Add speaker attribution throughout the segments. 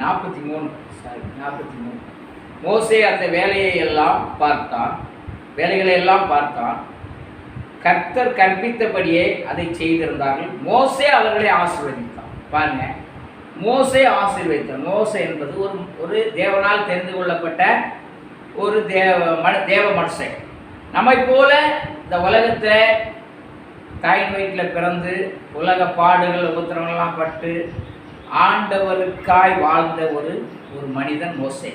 Speaker 1: 43 43 மோசே அந்த வேலைகளை எல்லாம் பார்த்தான். கர்த்தர் கற்பித்தபடியே அதை செய்திருந்தார்கள். மோசே அவர்களை ஆசீர்வதித்தான். பாருங்க, மோசே ஆசீர்வதித்தான். மோசே என்பது ஒரு தேவனால் தெரிந்து கொள்ளப்பட்ட ஒரு தேவ மனுஷன். நம்மை போல இந்த உலகத்தில் தாயின் வயிற்றில் பிறந்து உலக பாடுகள் உபத்திரங்கள்லாம் பட்டு ஆண்டவருக்காய் வாழ்ந்த ஒரு மனிதன் மோசே.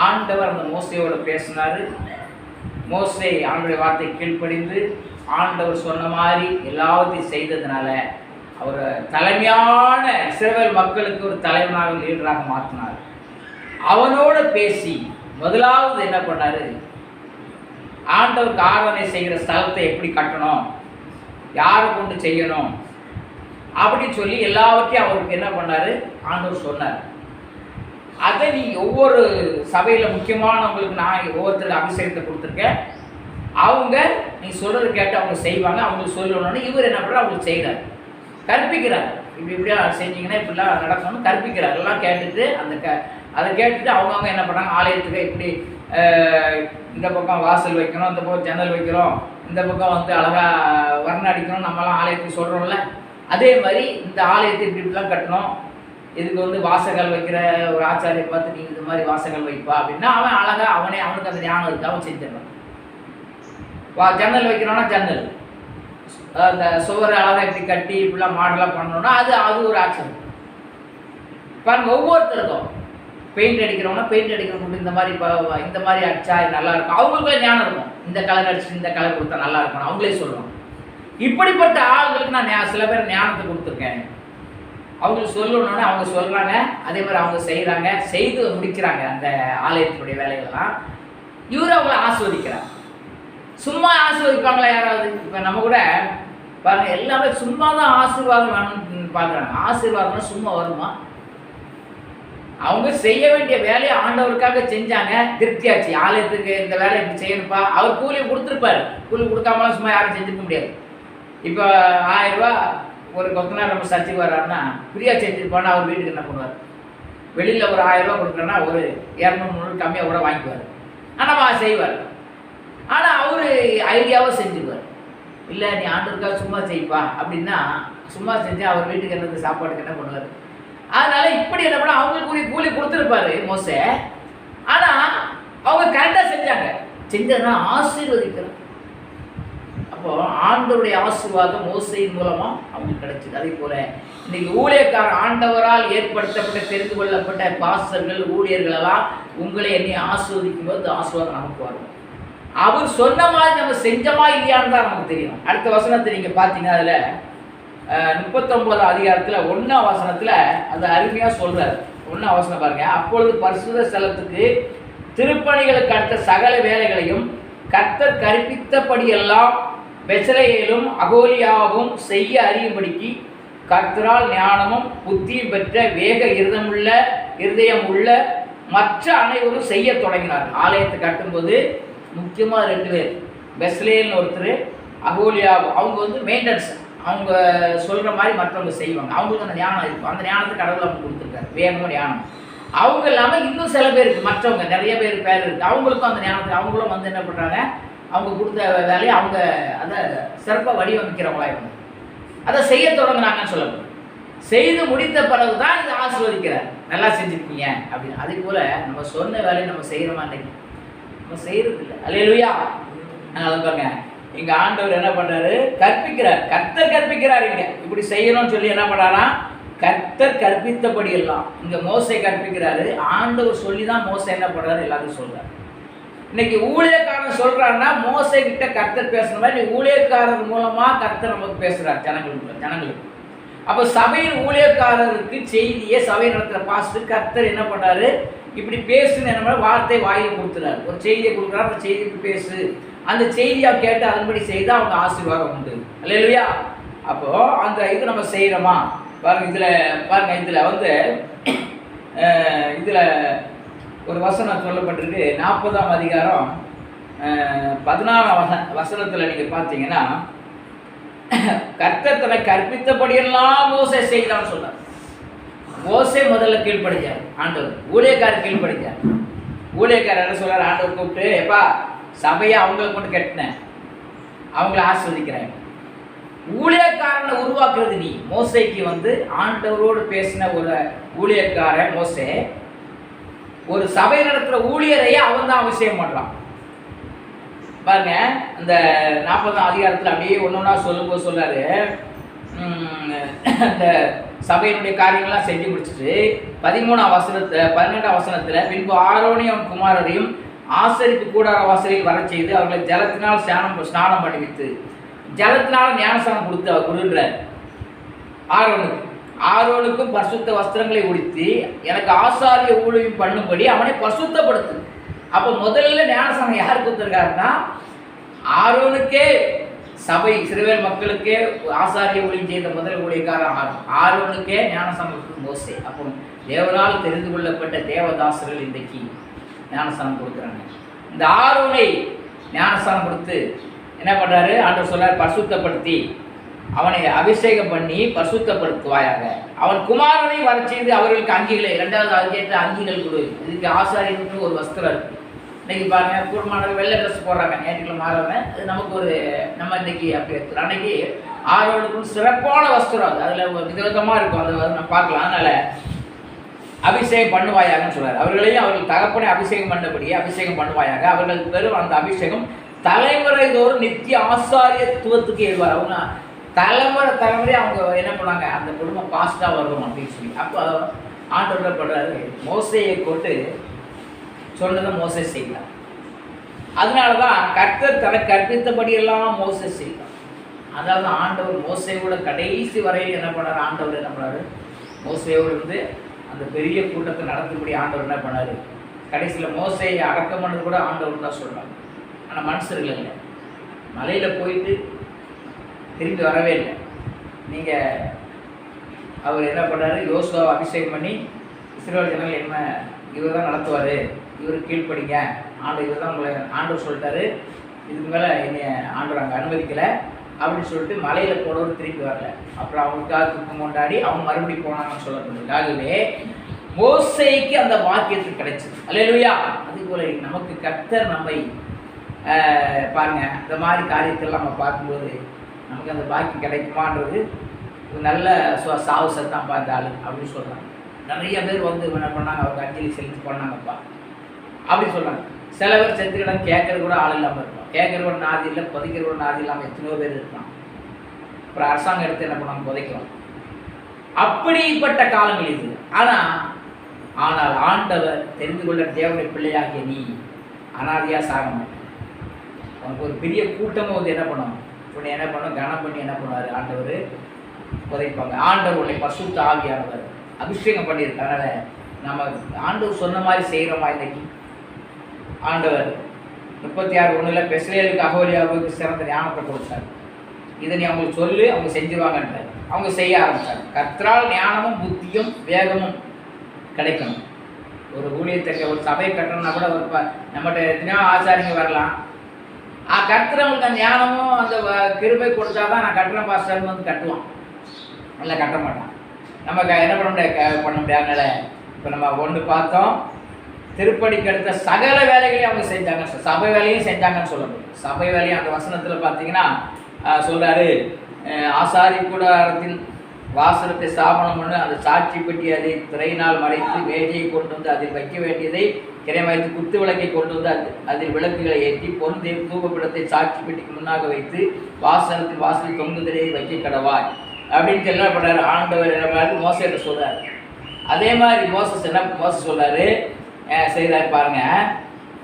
Speaker 1: ஆண்டவர் அந்த மோசையோடு பேசினார். மோசே ஆண்டவருடைய வார்த்தை கீழ்ப்படிந்து ஆண்டவர் சொன்ன மாதிரி எல்லாத்தையும் செய்ததுனால அவர் தலைமையான இஸ்ரவேல் மக்களுக்கு ஒரு தலைவனாக லீடராக மாற்றினார். அவனோடு பேசி முதலாவது என்ன பண்ணார், ஆண்டவருக்கு ஆராதனை செய்கிற ஸ்தலத்தை எப்படி கட்டணும், யாரை கொண்டு செய்யணும் அப்படின்னு சொல்லி எல்லாவற்றையும் அவருக்கு என்ன பண்ணார், ஆண்டவர் சொன்னார். அதை நீ ஒவ்வொரு சபையில் முக்கியமானவங்களுக்கு நான் ஒவ்வொருத்தருக்கு அபிஷேகத்தை கொடுத்துருக்கேன். அவங்க நீ சொல்கிறது கேட்டு அவங்க செய்வாங்க. அவங்களுக்கு சொல்லணும்னு இவர் என்ன பண்ணுறாரு, அவங்களுக்கு செய்கிறார், கற்பிக்கிறார். இப்படியா செஞ்சீங்கன்னா இப்படிலாம் நடக்கணும்னு கற்பிக்கிறார். எல்லாம் கேட்டுட்டு அதை கேட்டுட்டு அவங்கவுங்க என்ன பண்ணுறாங்க, ஆலயத்துக்கு இப்படி இந்த பக்கம் வாசல் வைக்கணும், இந்த பக்கம் ஜன்னல் வைக்கிறோம், இந்த பக்கம் வந்து அழகாக வர்ணம் அடிக்கணும், நம்மளாம் ஆலயத்துக்கு சொல்கிறோம்ல, அதே மாதிரி இந்த ஆலயத்தை இப்படிலாம் கட்டணும், இதுக்கு வந்து வாசகல் வைக்கிற ஒரு ஆச்சாரியை பார்த்து நீங்கள் இது மாதிரி வாசகல் வைப்பா அப்படின்னா அவன் அழகாக அவனுக்கு அந்த ஞானம் இருக்கு, அவன் செஞ்சிடணும். ஜன்னல் வைக்கிறோன்னா ஜன்னல், அந்த சுவரை அழகாக இப்படி கட்டி இப்படிலாம் மாடலாக பண்ணணும்னா அது ஒரு ஆச்சரியம். பாருங்க, ஒவ்வொருத்தருக்கும் பெயிண்ட் அடிக்கிறவங்கன்னா பெயிண்ட் அடிக்கிறவங்க இந்த மாதிரி அடிச்சா நல்லா இருக்கும், அவங்களுக்குள்ள ஞானம் இருக்கும். இந்த கலர் அடிச்சு இந்த கலர் கொடுத்தா நல்லா இருக்கணும் அவங்களே சொல்லுவாங்க. இப்படிப்பட்ட ஆளுங்களுக்கு நான் சில பேர் ஞானத்தை கொடுத்துருக்கேன். அவங்களுக்கு சொல்லணும்னு அவங்க சொல்கிறாங்க, அதே மாதிரி அவங்க செய்கிறாங்க, செய்து முடிக்கிறாங்க அந்த ஆலயத்தினுடைய வேலைகள்லாம். இவர் அவங்கள ஆஸ்வதிக்கிறாங்க. சும்மா ஆசீர்வதிப்பாங்களா யாராவது? இப்போ நம்ம கூட பாருங்கள், எல்லாமே சும்மா தான் ஆசீர்வாதம் வேணும்னு பார்க்குறாங்க. ஆசீர்வாதம்னா சும்மா வருமா? அவங்க செய்ய வேண்டிய வேலையை ஆண்டவருக்காக செஞ்சாங்க, திருப்தியாச்சு. ஆலயத்துக்கு இந்த வேலையை இப்படி செய்யணுப்பா, அவர் கூலி கொடுத்துருப்பாரு. கூலி கொடுக்காமலாம் சும்மா யாரும் செஞ்சுக்க முடியாது. இப்போ 1000 ரூபா ஒரு கொத்தனார் நம்ம சர்ச்சைக்கு வர்றாருன்னா ஃப்ரீயாக செஞ்சுருப்பான்னு அவர் வீட்டுக்கு என்ன பண்ணுவார், வெளியில் ஒரு 1000 ரூபா கொடுக்குறேன்னா ஒரு 200-300 கம்மியாக கூட வாங்கிக்குவார். ஆனால் செய்வார். ஆனால் அவர் ஐடியாவாக செஞ்சுக்குவார். இல்லை நீ ஆண்டவருக்காக சும்மா செய்ப்பா அப்படின்னா சும்மா செஞ்சு அவர் வீட்டுக்கு என்னது சாப்பாட்டுக்கு என்ன பண்ணுவார். அதனால் இப்படி என்ன பண்ணால் அவங்களுக்கு கூலி கொடுத்துருப்பாரு மோசே. ஆனால் அவங்க கரெக்டாக செஞ்சதுன்னா ஆசீர்வதிக்கிறார். அப்போது ஆண்டவருடைய ஆசீர்வாதம் மோசையின் மூலமாக அவங்களுக்கு கிடைச்சிது. அதே போல் இன்றைக்கி ஊழியக்காரர் ஆண்டவரால் ஏற்படுத்தப்பட்ட தெரிந்து கொள்ளப்பட்ட பாஸ்டர்கள் ஊழியர்களெல்லாம் உங்களை என்னை ஆசீர்வதிக்கும் போது ஆசீர்வாதம் நமக்கு வரும். அவர் சொன்ன மாதிரி நம்ம செஞ்சமா இல்லையான்னு தான் நமக்கு தெரியும். அடுத்த வசனத்தை நீங்கள் பார்த்தீங்கன்னா அதில் 39 அதிகாரத்தில் 1ஆம் வசனத்தில் அது அருமையாக சொல்கிறார். 1ஆம் வசனம் பாருங்க. அப்பொழுது பரிசுத்த ஸ்தலத்துக்கு திருப்பணிகளுக்கு அடுத்த சகல வேலைகளையும் கர்த்தர் கற்பித்தபடியெல்லாம் பெசலேலும் அகோலியாவும் செய்ய அறியும்படிக்கு கர்த்தரால் ஞானமும் புத்தியும் பெற்ற வேக இருதயம் உள்ள மற்ற அனைவரும் செய்ய தொடங்கினார். ஆலயத்தை கட்டும்போது முக்கியமாக 2 பேர், பெஸ்லேல்னு ஒருத்தர், அகோலியா. அவங்க வந்து மெயின்டெனன்ஸ், அவங்க சொல்கிற மாதிரி மற்றவங்க செய்வாங்க. அவங்களுக்கு அந்த ஞானம் இருக்கும். அந்த ஞானத்தை கடவுள் அவங்க கொடுத்துருக்காரு, வேகமாக ஞானம். அவங்க இல்லாமல் இன்னும் சில பேருக்கு மற்றவங்க நிறைய பேர் இருக்குது, அவங்களுக்கும் அந்த ஞானத்துக்கு அவங்களும் வந்து என்ன பண்ணுறாங்க, அவங்க கொடுத்த வேலையை அவங்க அதை சிறப்பாக வடிவமைக்கிறவங்களா இவங்க அதை செய்ய தொடங்குறாங்கன்னு சொல்லணும். செய்து முடித்த பிறகு தான் இதை ஆசீர்வதிக்கிறார். நல்லா செஞ்சுருக்கீங்க அப்படின்னு. அதே போல் நம்ம சொன்ன வேலையை நம்ம செய்கிறோமா? இன்னைக்கு நம்ம செய்கிறது இல்லை. அல்லேலூயா. அதனால பாருங்க, இங்கே ஆண்டவர் என்ன பண்ணுறாரு, கற்பிக்கிறார். கர்த்தர் கற்பிக்கிறார். இங்கே இப்படி செய்யணும்னு சொல்லி என்ன பண்ணுறாரா, கர்த்தர் கற்பித்தபடி எல்லாம் இங்கே மோசை கற்பிக்கிறாரு. ஆண்டவர் சொல்லி தான் மோசை என்ன பண்ணுறாரு, எல்லாத்தையும் சொல்கிறார். இன்னைக்கு ஊழியக்காரன் சொல்கிறாருன்னா மோசை கிட்ட கர்த்தர் பேசுகிற மாதிரி ஊழியக்காரர் மூலமாக கர்த்தர் நமக்கு பேசுகிறார் ஜனங்களுக்கு. அப்போ சபையின் ஊழியக்காரருக்கு செய்தியை சபை நடத்துகிற பாஸ்டர் கர்த்தர் என்ன பண்ணுறாரு, இப்படி பேசுன்னு என்ன வார்த்தை வாயில் கொடுத்துறாரு. ஒரு செய்தியை கொடுக்குறாரு, அந்த செய்தி இப்படி பேசு, அந்த செய்தியாக கேட்டு அதன்படி செய்தால் அவங்க ஆசீர்வாதம் உண்டு. அல்லேலூயா. அப்போது அந்த இது நம்ம செய்கிறோமா பாருங்கள். இதில் வந்து இதில் ஒரு வசனம் சொல்லப்பட்டிருக்கு. 40ஆம் அதிகாரம் 16ஆம் வசனத்தில் நீங்கள் பார்த்தீங்கன்னா, கர்த்தர் தன்னை கற்பித்தபடியெல்லாம் மோசே செய்தான்னு சொல்றார். மோசே முதல்ல கீழ்ப்படிச்சார், ஆண்டவர் ஊழியக்காரர் கீழ்ப்படிச்சார். ஊழியக்காரர் என்ன சொல்றாரு, ஆண்டவர் கூப்பிட்டு, எப்பா சபையை அவங்களை கொண்டு கட்டினேன், அவங்கள ஆஸ்வதிக்கிறேன். ஊழியக்காரனை உருவாக்குறது நீ. மோசைக்கு வந்து ஆண்டவரோடு பேசின ஒரு ஊழியக்காரன் மோசே, ஒரு சபை நடத்துகிற ஊழியரையே அவன் தான் அவசியம் பண்ணுறான். பாருங்க, இந்த 40ஆம் அதிகாரத்தில் அப்படியே ஒன்று ஒன்றா சொல்லும்போது சொல்றாரு, அந்த சபையினுடைய காரியங்கள்லாம் செஞ்சு முடிச்சுட்டு 12ஆம் வசனத்தில் பின்பு ஆரோனையும் குமாரரையும் ஆசரிப்பு கூடார வாசலில் வர செய்து அவர்களை ஜலத்தினால் ஸ்நானம் பண்ணிவித்து ஜலத்தினால் ஞானஸ்நானம் கொடுத்து அவர் கொடுன்றார். ஆரோனுக்கும் பரிசுத்த வஸ்திரங்களை உடுத்தி எனக்கு ஆசாரிய ஊழியம் பண்ணும்படி அவனை பரிசுத்தப்படுத்து. அப்போ முதல்ல ஞானஸ்நானம் யார் கொடுத்துருக்காருன்னா, ஆரோனுக்கே சபை இஸ்ரவேல் மக்களுக்கே ஆசாரிய ஊழியம் செய்த முதல் ஊழியக்காரன் ஆரோனுக்கே ஞானஸ்நானம் மோசே. அப்போ தேவனால் தெரிந்து கொள்ளப்பட்ட தேவதாசர்கள் இன்றைக்கு ஞானஸ்நானம் கொடுக்குறாங்க. இந்த ஆரோனை ஞானஸ்நானம் கொடுத்து என்ன பண்ணுறாரு, ஆண்டவர் சொல்றார், பரிசுத்தப்படுத்தி அவனை அபிஷேகம் பண்ணி பரிசுத்தப்படுத்துவாயாக. அவன் குமாரனை வர செய்து அவர்களுக்கு அங்கிகளை 2வது அதுக்கேற்ற அங்கிகள் கொடு. இதுக்கு ஆசாரியனுக்கு ஒரு வஸ்திரம் இருக்குது. இன்னைக்கு பாருங்க, குடும்பமானவர் வெள்ளை ட்ரெஸ் போடுறாங்க, ஞாயிற்றுக்கிழமை மாறவன். அது நமக்கு ஒரு நம்ம இன்னைக்கு அப்படி எடுத்துறோம். அன்னைக்கு ஆரோனுக்கு சிறப்பான வஸ்திரம், அது அதில் விதவிதமாக இருக்கும், அதை நம்ம பார்க்கலாம். அதனால அபிஷேகம் பண்ணுவாயாகன்னு சொல்றாரு. அவர்களையும் அவர்கள் தகப்பனை அபிஷேகம் பண்ணபடியே அபிஷேகம் பண்ணுவாயாக. அவர்கள் பெரும் அந்த அபிஷேகம் தலைமுறை தோறும் நித்திய ஆசாரியத்துவத்துக்கு எழுவார். அவங்க தலைமுறை அவங்க என்ன பண்ணாங்க, அந்த குடும்பம் பாஸ்டாக வரும் அப்படின்னு சொல்லி. அப்போ ஆண்டவர் பண்ணுறாரு, மோசையை கொண்டு சொன்னதை மோசை செய்தார். அதனால தான் கர்த்தர் தனக்கு கற்பித்தபடியெல்லாம் மோசை செய்தார். அதனால தான் ஆண்டவர் மோசையோட கடைசி வரையில் என்ன பண்ணார், ஆண்டவர் என்ன பண்ணார், மோசையோடு இருந்து அந்த பெரிய கூட்டத்தை நடத்தபடி ஆண்டவர் என்ன பண்ணார். கடைசியில் மோசையை அடக்கம் பண்ணது கூட ஆண்டவர் தான் சொல்கிறாங்க. ஆனால் மனுஷர்கள் இல்லை, மலையில் போயிட்டு திரும்பி வரவே இல்லை. நீங்கள் அவர் என்ன பண்ணார், யோசுவாவை அபிஷேகம் பண்ணி இஸ்ரவேல் ஜனங்கள் என்ன இவர் தான் நடத்துவார், இவர் கீழ்ப்படிங்க, ஆண்டவர் இவர் தான் உங்களை ஆண்டவர் சொல்லிட்டாரு, இதுக்கு மேலே என்னை ஆண்டவர் அங்கே அனுமதிக்கலை அப்படின்னு சொல்லிட்டு மலையில் போனவர் திரும்பி வரல. அப்புறம் அவங்களுக்காக துக்கம் கொண்டாடி அவங்க மறுபடியும் போனாங்கன்னு சொல்லப்படுது. ஆகவே மோசைக்கு அந்த வாக்கியத்துக்கு கிடைச்சது. அல்லேலூயா. அதுபோல நமக்கு கர்த்தர் நம்மை பாருங்க, இந்த மாதிரி காரியத்தெல்லாம் நம்ம பார்க்கும்போது நமக்கு அந்த பாக்கியம் கிடைக்குமான்றது நல்ல சாவு சத்தான் பார்த்தாள் அப்படின்னு சொல்கிறாங்க. நிறைய பேர் வந்து என்ன பண்ணாங்க, அவங்க அஞ்சலி செலுத்தி பண்ணாங்கப்பா அப்படின்னு சொல்கிறாங்க. சில பேர் செத்துக்கிடம் கேட்கறது கூட ஆள் இல்லாமல் இருக்கும், கேட்கறது கூட நாதி இல்லை, புதைக்கிற கூட நாதி இல்லாமல் எத்தனையோ பேர் இருக்கான். அப்புறம் அரசாங்கம் எடுத்து என்ன பண்ணாங்க, புதைக்கிறோம். அப்படிப்பட்ட காலங்கள் இது. ஆனால் ஆண்டவர் தெரிந்து கொள்ள தேவனுடைய பிள்ளையாகிய நீ அனாதியாக சாக மாட்டேன். உனக்கு ஒரு பெரிய கூட்டமும் வந்து என்ன பண்ணணும், உன்னை என்ன பண்ணணும், கனம் பண்ணி என்ன பண்ணுவார், ஆண்டவர் புதைப்பாங்க. ஆண்டவர் உன்னை பரிசுத்த ஆவியானவர் அபிஷேகம் பண்ணியிருக்க. அதனால் நம்ம ஆண்டவர் சொன்ன மாதிரி செய்கிறோமா? இன்னைக்கு ஆண்டவர் 36:1 பெஸ்லேலுக்கு அகோலியாவுக்கு சிறந்த ஞானத்தை கொடுத்தார். இதை நீ அவங்களுக்கு சொல்லு, அவங்க செஞ்சுருவாங்கன்றார். அவங்க செய்ய ஆரம்பித்தார். கர்த்தரால் ஞானமும் புத்தியும் வேகமும் கிடைக்கணும். ஒரு ஊழியத்தை ஒரு சபை கட்டணும்னா கூட ஒரு நம்மகிட்ட எத்தனையோ ஆச்சாரிங்க வரலாம். கர்த்தரவங்களுக்கு அந்த ஞானமும் அந்த கிருபை கொடுத்தா தான் நான் கட்டுறேன் பாஸ்டர்னு வந்து கட்டுவான், நல்லா கட்ட மாட்டான். நம்ம என்ன பண்ண முடியாதுனால இப்போ நம்ம ஒன்று பார்த்தோம், திருப்படிக்கு அடுத்த சகல வேலைகளையும் அவங்க செஞ்சாங்க, சபை வேலையும் செஞ்சாங்கன்னு சொல்ல முடியும். சபை வேலையும் அந்த வசனத்தில் பார்த்தீங்கன்னா சொல்கிறாரு, ஆசாரி கூடாரத்தின் வாசனத்தை ஸ்தாபனம் பண்ணி அந்த சாட்சி பெட்டி அதை திரையினால் மறைத்து மேஜையை கொண்டு வந்து அதில் வைக்க வேண்டியதை கிரைமாய்த்து குத்து விளக்கை கொண்டு வந்து அதில் விளக்குகளை ஏற்றி பொன் தூபப்பிடத்தை சாட்சி பெட்டிக்கு முன்னாக வைத்து வாசனத்தின் வாசலில் தொங்குதிரையை வைக்க கடவாய் அப்படின்னு என்ன பண்ணுறாரு ஆண்டவர். என்ன மாதிரி மோசையிட்ட சொல்கிறார். அதே மாதிரி மோசை சொல்கிறாரு, செய்கிறார் பாருங்க.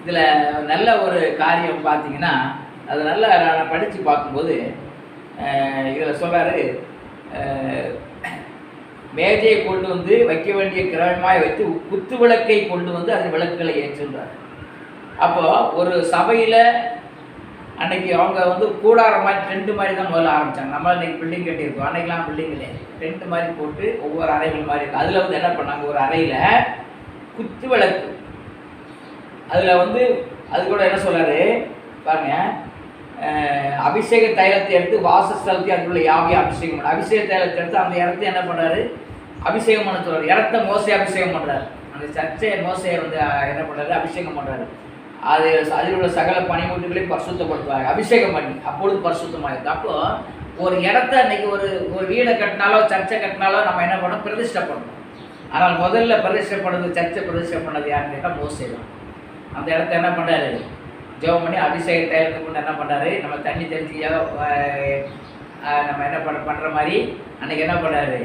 Speaker 1: இதில் நல்ல ஒரு காரியம் பார்த்தீங்கன்னா, அது நல்லா நான் படித்து பார்க்கும்போது இதில் சொல்கிறாரு, மேஜையை கொண்டு வந்து வைக்க வேண்டிய கிரமமாய் வைத்து குத்து விளக்கை கொண்டு வந்து அது விளக்குகளை ஏற்றுன்றார். அப்போ ஒரு சபையில் அன்னைக்கு அவங்க வந்து கூடார மாதிரி டென்ட் மாதிரி தான் முதல்ல ஆரம்பித்தாங்க. நம்மளால் இன்றைக்கி பில்டிங் கட்டியிருக்கோம், அன்றைக்கெலாம் பில்டிங் இல்லை, டென்ட் மாதிரி போட்டு ஒவ்வொரு அறைகள் மாதிரி இருக்குது. அதில் வந்து என்ன பண்ணாங்க, ஒரு அறையில் குத்து விளக்கு, அதில் வந்து அது கூட என்ன சொல்கிறாரு பாருங்க, அபிஷேக தைலத்தை எடுத்து வாசஸ்தலத்தை அதுக்குள்ள யாவையும் அபிஷேகம் பண்ண, அபிஷேக தைலத்தை எடுத்து அந்த இடத்த என்ன பண்ணுறாரு, அபிஷேகம் பண்ண சொல்றாரு. இடத்த மோசே அபிஷேகம் பண்ணுறாரு. அந்த சர்ச்சையை மோசையை வந்து என்ன பண்ணுறாரு? அபிஷேகம் பண்ணுறாரு. அது அதில் உள்ள சகல பனிமுட்டுகளையும் பரிசுத்தப்படுத்துவாங்க அபிஷேகம் பண்ணி. அப்பொழுது பரிசுத்தமாயிருக்கு. அப்போ ஒரு இடத்த இன்னைக்கு ஒரு வீடை கட்டினாலோ சர்ச்சை கட்டினாலோ நம்ம என்ன பண்ணோம்? பிரதிஷ்டை பண்ணணும். ஆனால் முதல்ல பிரதிஷ்டை பண்ணது, சர்ச்சை பிரதிஷ்டை பண்ணது யாருன்னு கேட்டால் மோசே தான். அந்த இடத்த என்ன பண்ணுறாரு? ஜெபம் பண்ணி அபிஷேக தைலத்தை கொண்டு என்ன பண்ணுறாரு? நம்ம தண்ணி தெளிச்சியோ நம்ம என்ன பண்ணுற மாதிரி அன்றைக்கி என்ன பண்ணுறாரு?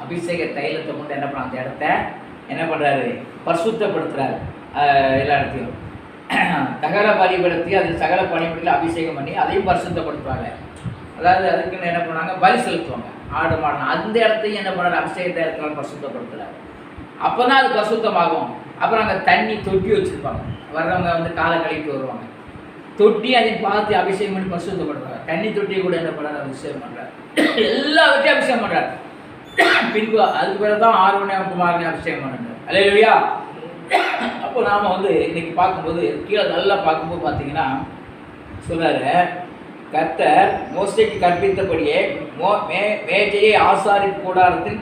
Speaker 1: அபிஷேக தைலத்தை கொண்டு என்ன பண்ண அந்த இடத்த என்ன பண்ணுறாரு? பரிசுத்தப்படுத்துகிறாரு. எல்லா இடத்தையும் சகல பலிபடுத்தி அது சகல பணிபடியில் அபிஷேகம் பண்ணி அதையும் பரிசுத்தப்படுத்துவாங்க. அதாவது அதுக்குன்னு என்ன பண்ணுவாங்க? பலி செலுத்துவாங்க, ஆடு மாடு. அந்த இடத்தையும் என்ன பண்ணுறாரு? அபிஷேக தைலத்தினால் பரிசுத்தப்படுத்துகிறார். அப்போ தான் அது பரிசுத்தமாகும். அப்புறம் அங்கே தண்ணி தொட்டி வச்சுருப்பாங்க. வர்றவங்க வந்து காலை கழித்து வருவாங்க. தொட்டி அதை பார்த்து அபிஷேகம் பண்ணி பரிசுத்தப்படுத்துறாங்க. தண்ணி தொட்டியை கூட என்ன பண்ணுறாரு? அபிஷேகம் பண்ணுறாரு. எல்லாவற்றையும் அபிஷேகம் பண்ணுறாரு. பின்பு அதுக்கு பிறகு தான் ஆரோனையும் குமாரனையும் அபிஷேகம் பண்ணுறாரு. அல்லேலூயா. அப்போ நாம் வந்து இன்னைக்கு பார்க்கும்போது கீழே நல்லா பார்க்கும்போது பார்த்தீங்கன்னா சொல்கிறாரு, கர்த்தர் மோசேக்கு கற்பித்தபடியே மேஜையை ஆசாரிப்பு கூடாரத்தின்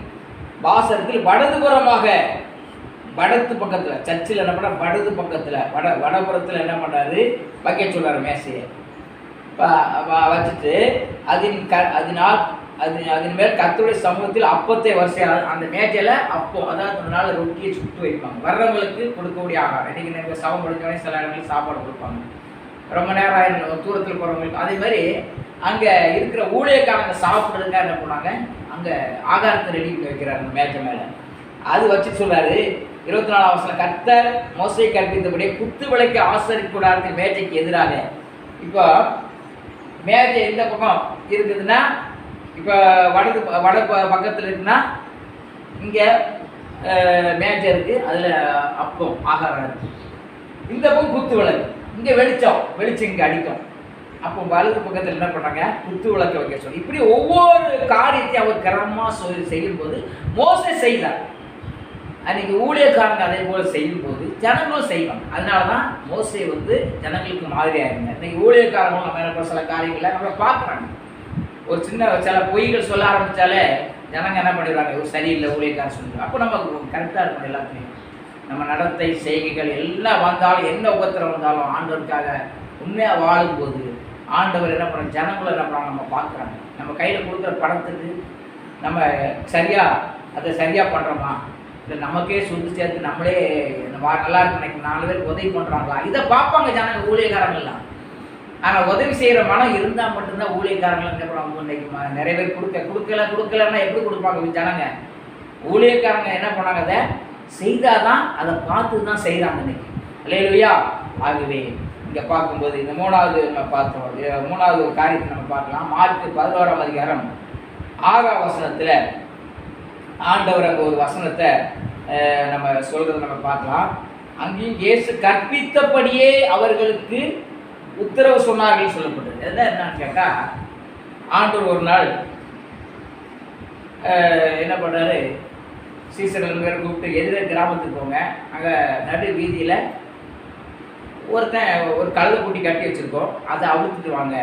Speaker 1: வாசத்தில் வடதுபுறமாக, வடத்து பக்கத்தில், சர்ச்சில் என்ன பண்ண வடது பக்கத்தில் வடபுறத்தில் என்ன பண்ணுறாரு? வைக்க சொல்கிறாரு மேசையை. வச்சுட்டு அதன் மேல் கர்த்தருடைய சமூகத்தில் அப்பத்தை வரிசையாக அந்த மேஜையில் அப்போ, அதாவது ஒரு நாள் ரொட்டியை சுட்டு வைப்பாங்க. வர்றவங்களுக்கு கொடுக்கக்கூடிய ஆகாரம். இன்றைக்கி நீங்கள் சவம் முடிஞ்சவனே சில இடங்களில் சாப்பாடு கொடுப்பாங்க. ரொம்ப நேரம் ஆயிரம் தூரத்தில் போகிறவங்களுக்கு. அதே மாதிரி அங்கே இருக்கிற ஊழியக்காரங்க சாப்பிட்றதுக்காக என்ன பண்ணாங்க? அங்கே ஆகாரத்தை ரெடி பண்ணி வைக்கிறார் அந்த மேஜை மேலே. அது வச்சு சொல்கிறாரு 24ஆம் வசனம், கர்த்தர் மோசே கற்பித்தபடியே குத்து விளக்கு ஆசரிப்பு கூடாரத்தின் மேஜைக்கு எதிராக. இப்போ மேஜை எந்த பக்கம் இருக்குதுன்னா, இப்போ வட பக்கத்தில் இருக்குன்னா இங்கே மேஜை இருக்குது, அதில் அப்பம் ஆகாரம் இருக்குது. இந்த பக்கம் குத்து விளக்கு, இங்கே வெளிச்சம் இங்கே அடிக்கும். அப்போ வலது பக்கத்தில் என்ன பண்ணாங்க? குத்து விளக்க வைக்க சொல்லி. இப்படி ஒவ்வொரு காரியத்தையும் அவர் கிரமமாக செய்யும்போது மோசே செய்தார். அன்றைக்கி ஊழியக்காரங்க அதே போல் செய்யும்போது ஜனங்களும் செய்வாங்க. அதனால தான் மோசே வந்து ஜனங்களுக்கு மாதிரியாக இருந்தார். இன்றைக்கி ஊழியக்காரங்களும் நம்ம என்ன சில காரியங்களை நம்மளை பார்க்குறாங்க. ஒரு சில பொய்கள் சொல்ல ஆரம்பித்தாலே ஜனங்க என்ன பண்ணிடுறாங்க? ஒரு சரியில்லை ஊழியக்காரன் சொல்லுவாங்க. அப்போ நம்ம கரெக்டாக இருக்கணும். எல்லாத்தையும் நம்ம நடத்தை செய்கைகள் எல்லாம் வந்தாலும், என்ன உபத்திரம் வந்தாலும் ஆண்டவருக்காக உண்மையாக வாழும்போது ஆண்டவர் என்ன பண்ண, ஜனங்களை என்ன பண்ண நம்ம பார்க்குறாங்க. நம்ம கையில் கொடுக்குற பணத்துக்கு நம்ம அதை சரியாக பண்ணுறோமா, இல்லை நமக்கே சொத்து சேர்த்து நம்மளே நல்லா இருக்கு நினைக்கும் 4 பேருக்கு உதவி பண்ணுறாங்களா, இதை பார்ப்பாங்க ஜனங்க, ஊழியக்காரங்கள்லாம். ஆனால் உதவி செய்கிற மனம் இருந்தால் மட்டும்தான் ஊழியக்காரங்கள் என்ன பண்ணுவாங்க? இன்னைக்கு நிறைய பேர் கொடுக்கலன்னா எப்படி கொடுப்பாங்க ஜனங்க? ஊழியக்காரங்க என்ன பண்ணாங்க? அதை செய்தால் தான், அதை பார்த்து தான் செய்கிறாங்க இன்னைக்கு. அல்லேலூயா. ஆகவே இங்கே பார்க்கும்போது இந்த 3வது நம்ம பார்த்தோம். 3வது ஒரு காரியத்தை நம்ம பார்க்கலாம். மார்க்கு 11ஆம் அதிகாரம் 6ஆம் வசனத்தில் ஆண்டவர் அங்கே ஒரு வசனத்தை நம்ம சொல்கிறத நம்ம பார்க்கலாம். அங்கேயும் இயேசு கற்பித்தபடியே அவர்களுக்கு உத்தரவு சொன்னார்கள் சொல்லப்பட்டது. எல்லாம் என்னன்னு கேட்டால், ஆண்டவர் ஒரு நாள் என்ன பண்ணுறாரு? சீசர்கள் பேரை கூப்பிட்டு எதிர கிராமத்துக்கு போங்க, அங்கே நடு வீதியில் ஒரு கழுதை குட்டி கட்டி வச்சுருக்கோம், அதை அவுத்துட்டு வாங்க.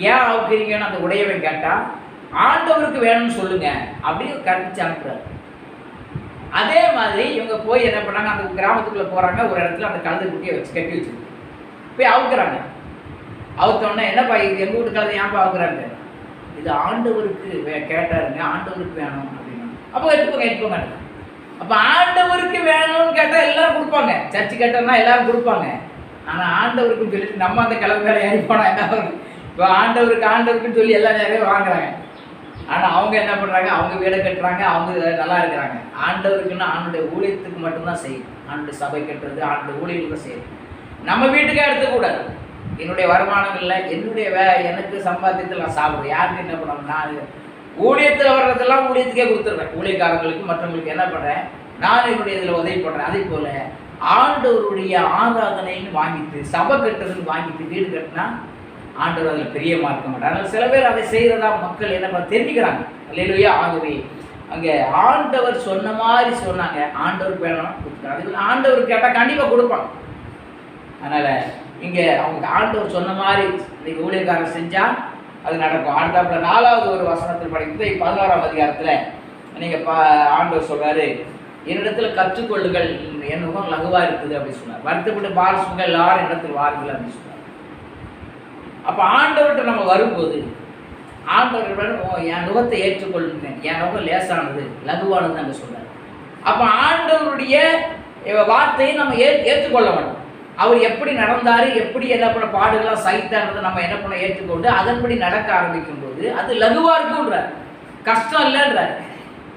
Speaker 1: ஏன் அவுக்குறீங்கன்னு அந்த உடையவன் கேட்டால், ஆண்டவருக்கு வேணும்னு சொல்லுங்க அப்படின்னு கட்டிச்சு அனுப்புறாரு. அதே மாதிரி இவங்க போய் என்ன பண்ணாங்க? அந்த கிராமத்துக்குள்ளே போகிறாங்க. ஒரு இடத்துல அந்த கழுதை குட்டியை கட்டி வச்சுருக்கு. போய் அவுக்குறாங்க. அவுத்தோடனே என்னப்பா இது எங்கள் வீட்டு கழுதை ஏன்ப்பா அவுக்குறாங்க? இது ஆண்டவருக்கு கேட்டாருங்க, ஆண்டவருக்கு வேணும் அப்படின்னா. அப்போ எடுத்துக்கோங்க. அப்போ ஆண்டவருக்கு வேணும்னு கேட்டால் எல்லாரும் கொடுப்பாங்க. சர்ச்சு கேட்டோம்னா எல்லாரும் கொடுப்பாங்க. ஆனால் ஆண்டவருக்குன்னு சொல்லிட்டு நம்ம அந்த கிழமை மேலே ஏறி போனால் என்ன ஆகும்? இப்போ ஆண்டவருக்குன்னு சொல்லி எல்லா நேரம் வாங்குறாங்க. ஆனால் அவங்க என்ன பண்ணுறாங்க? அவங்க வீடை கட்டுறாங்க, அவங்க நல்லா இருக்கிறாங்க. ஆண்டவருக்குன்னு ஆண்டுடைய ஊழியத்துக்கு மட்டும்தான் செய்யும். ஆண்டு சபை கட்டுறது, ஆண்டு ஊழியர்களுக்கு செய்யும். நம்ம வீட்டுக்கே எடுத்துக்கூடாது. என்னுடைய வருமானங்களில் என்னுடைய எனக்கு சம்பாத்தியத்தில் நான் சாப்பிடுவேன். யாருக்கு என்ன பண்ணுவேன்? நான் ஊழியத்தில் வர்றதெல்லாம் ஊழியத்துக்கே கொடுத்துட்றேன். ஊழியக்காரங்களுக்கு மற்றவங்களுக்கு என்ன பண்ணுறேன்? நான் என்னுடைய இதில் உதவி பண்ணுறேன். அதே போல் ஆண்டவருடைய ஆராதனைன்னு வாங்கிட்டு, சபை கட்டுறதுன்னு வாங்கிட்டு வீடு கட்டினா ஆண்டவர் அதில் பிரியமாக இருக்க மாட்டார். அதனால் சில பேர் அதை செய்கிறதா மக்கள் என்ன பண்ண தெரிஞ்சுக்கிறாங்க. அல்லேலூயா. ஆகவே அங்கே ஆண்டவர் சொன்ன மாதிரி சொன்னாங்க. ஆண்டவருக்கு வேணும் கொடுத்துருக்காங்க. அதுக்கு ஆண்டவர் கேட்டால் கண்டிப்பாக கொடுப்பாங்க. அதனால் இங்கே அவங்க ஆண்டவர் சொன்ன மாதிரி இன்றைக்கி ஊழியக்காரர் செஞ்சால் அது நடக்கும். அடுத்தாப்புல 4வது ஒரு வசனத்தில் படிக்கிறது 16ஆம் அதிகாரத்தில் நீங்கள் ஆண்டவர் சொல்கிறாரு, என்னிடத்துல கற்றுக்கொள்ளுங்கள், என் நுகம் லகுவாக இருக்குது அப்படின்னு சொன்னார். வருத்தப்பட்டு பாரசுங்கள் எல்லாரும் இடத்துல வாருங்கள் அப்படின்னு சொன்னார். அப்போ ஆண்டவர்கிட்ட நம்ம வரும்போது ஆண்டவர் என் நுகத்தை ஏற்றுக்கொள்ளுங்க, என் நுகம் லேசானது லகுவானது அங்கே சொல்கிறார். அப்போ ஆண்டவருடைய வார்த்தையை நம்ம ஏற்றுக்கொள்ள வேண்டும். அவர் எப்படி நடந்தார், எப்படி என்ன பண்ண பாடுகள்லாம் சகித்தார்ன்றதை நம்ம என்ன பண்ண ஏற்றுக்கொண்டு அதன்படி நடக்க ஆரம்பிக்கும் போது அது லகுவாக இருக்குன்றார், கஷ்டம் இல்லைன்றார்.